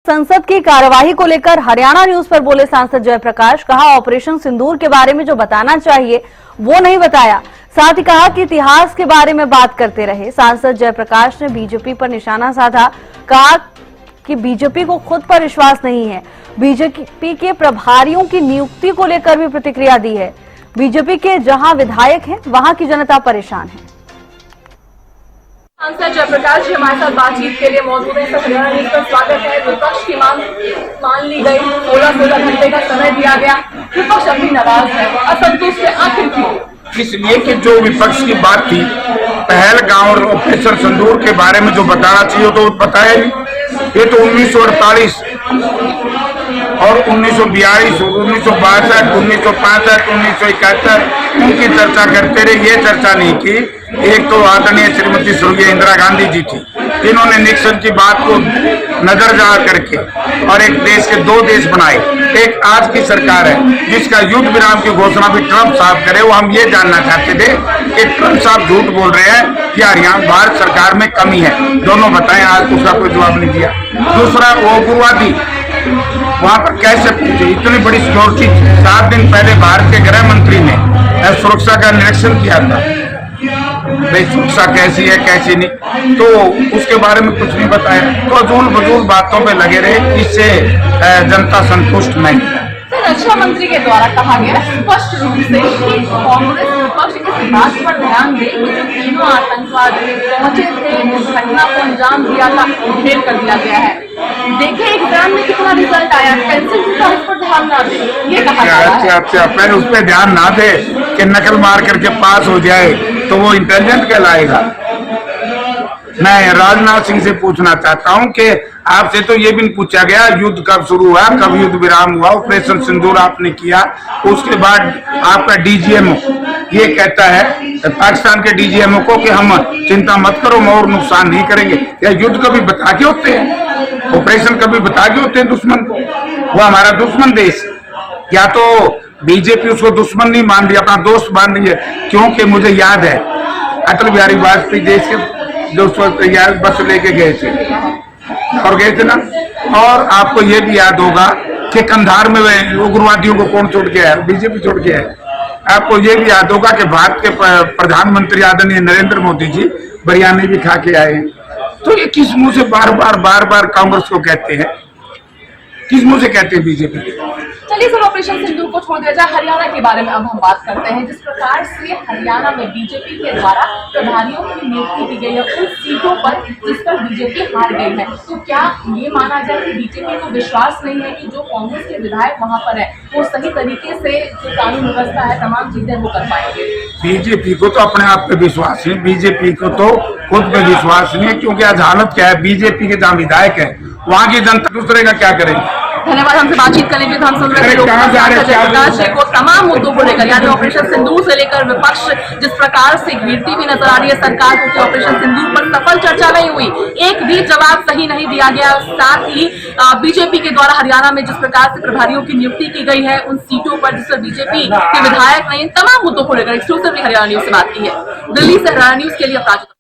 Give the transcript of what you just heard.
संसद की कार्यवाही को लेकर हरियाणा न्यूज पर बोले सांसद जयप्रकाश। कहा, ऑपरेशन सिंदूर के बारे में जो बताना चाहिए वो नहीं बताया। साथ ही कहा कि इतिहास के बारे में बात करते रहे। सांसद जयप्रकाश ने बीजेपी पर निशाना साधा। कहा कि बीजेपी को खुद पर विश्वास नहीं है। बीजेपी के प्रभारियों की नियुक्ति को लेकर भी प्रतिक्रिया दी है। बीजेपी के जहां विधायक हैं वहां की जनता परेशान है। सांसद जयप्रकाश जी हमारे साथ बातचीत के लिए मौजूद है। हरियाणा न्यूज पर स्वागत है। विपक्ष की मांग मान ली गई, 16 घंटे का समय दिया गया। विपक्ष अभी नाराज है, असंतुष्ट है। आखिर क्यों? इसलिए कि जो विपक्ष की बात थी पहलगांव और ऑपरेशन सिंदूर के बारे में जो बताना चाहिए तो बताया नहीं। ये तो 1948 और 1942, 1962, 1965, 1971 उनकी चर्चा करते रहे। ये चर्चा नहीं की। एक तो आदरणीय श्रीमती स्वर्गीय इंदिरा गांधी जी थी, जिन्होंने निक्सन की बात को नजरअंदाज करके और एक देश के दो देश बनाए। एक आज की सरकार है जिसका युद्ध विराम की घोषणा भी ट्रंप साहब करे। वो हम ये जानना चाहते थे कि ट्रंप साहब झूठ बोल रहे हैं कि हरियाणा भारत सरकार में कमी है। दोनों बताएं, आज उसका कोई जवाब नहीं दिया। दूसरा, वो उग्रवादी वहां पर कैसे पहुंचे? इतनी बड़ी सिक्योरिटी 7 दिन पहले भारत के गृह मंत्री ने सुरक्षा का निरीक्षण किया था। भाई सुरक्षा कैसी है कैसी नहीं, तो उसके बारे में कुछ नहीं बताया। तो अजूल बजूल बातों पे लगे रहे, इससे जनता संतुष्ट नहीं। रक्षा मंत्री के द्वारा कहा गया स्पष्ट रूप से कि कांग्रेस विपक्ष इस बात पर ध्यान दे कि जो तीनों आतंकवादी पहुंचे थे, इस घटना को अंजाम दिया था, ढेर कर दिया गया है। देखिए एग्जाम में कितना रिजल्ट आया, कैंसिल हुआ, उस पर ध्यान ना दे, ये कहा जा रहा है। अच्छा, पहले उस पर ध्यान ना दे कि नकल मार करके पास हो जाए तो वो इंटेलिजेंट कहलाएगा। मैं राजनाथ सिंह से पूछना चाहता हूं कि आपसे तो ये भी पूछा गया युद्ध कब शुरू हुआ, कब युद्ध विराम हुआ, ऑपरेशन सिंदूर आपने किया। उसके बाद आपका डीजीएमओ ये कहता है पाकिस्तान के डीजीएमओ को कि हम चिंता मत करो, हम और नुकसान नहीं करेंगे। या युद्ध कभी बता के होते हैं, ऑपरेशन कभी बता के होते हैं दुश्मन को? वो हमारा दुश्मन देश। या तो बीजेपी उसको दुश्मन नहीं मान रही, अपना दोस्त मान रही है। क्योंकि मुझे याद है अटल बिहारी वाजपेयी देश के जो बस लेके गए थे और गए थे ना। और आपको ये भी याद होगा कि कंधार में उग्रवादियों को कौन छोड़ के आया? बीजेपी छोड़ के आया। आपको ये भी याद होगा कि भारत के प्रधानमंत्री आदरणीय नरेंद्र मोदी जी बिरयानी भी खा के आए। तो ये किस मुंह से बार बार कांग्रेस को कहते हैं? किस मुंह से कहते हैं बीजेपी? चलिए सर, ऑपरेशन सिंदूर को छोड़ दिया जाए, हरियाणा के बारे में अब हम बात करते हैं। जिस प्रकार से हरियाणा में बीजेपी के द्वारा प्रभारियों की नियुक्ति की गई है उन सीटों पर जिस पर बीजेपी हार गई है, तो क्या ये माना जाए कि बीजेपी को विश्वास नहीं है कि जो कांग्रेस के विधायक वहां पर है वो सही तरीके से जो कानून व्यवस्था है तमाम चीजें वो कर पाएंगे? बीजेपी को तो अपने आप पे विश्वास है, बीजेपी को तो खुद पे विश्वास नहीं है। क्योंकि आज हालत क्या है, बीजेपी के जहाँ विधायक है वहाँ की जनता दूसरे का क्या करेगी? धन्यवाद। हमसे बातचीत करने के लिए हम सुन रहे जयप्रकाश जी को तमाम मुद्दों को लेकर, यानी ऑपरेशन सिंदूर से लेकर विपक्ष जिस प्रकार से घिरती हुई नजर आ रही है सरकार को कि ऑपरेशन सिंदूर पर सफल चर्चा नहीं हुई, एक भी जवाब सही नहीं दिया गया। साथ ही बीजेपी के द्वारा हरियाणा में जिस प्रकार से प्रभारियों की नियुक्ति की गई है उन सीटों पर जिस पर बीजेपी के विधायक नहीं, तमाम मुद्दों को लेकर एक्सक्लूसिवली हरियाणा न्यूज से बात की है। दिल्ली से हरियाणा न्यूज के लिए अपराजिता।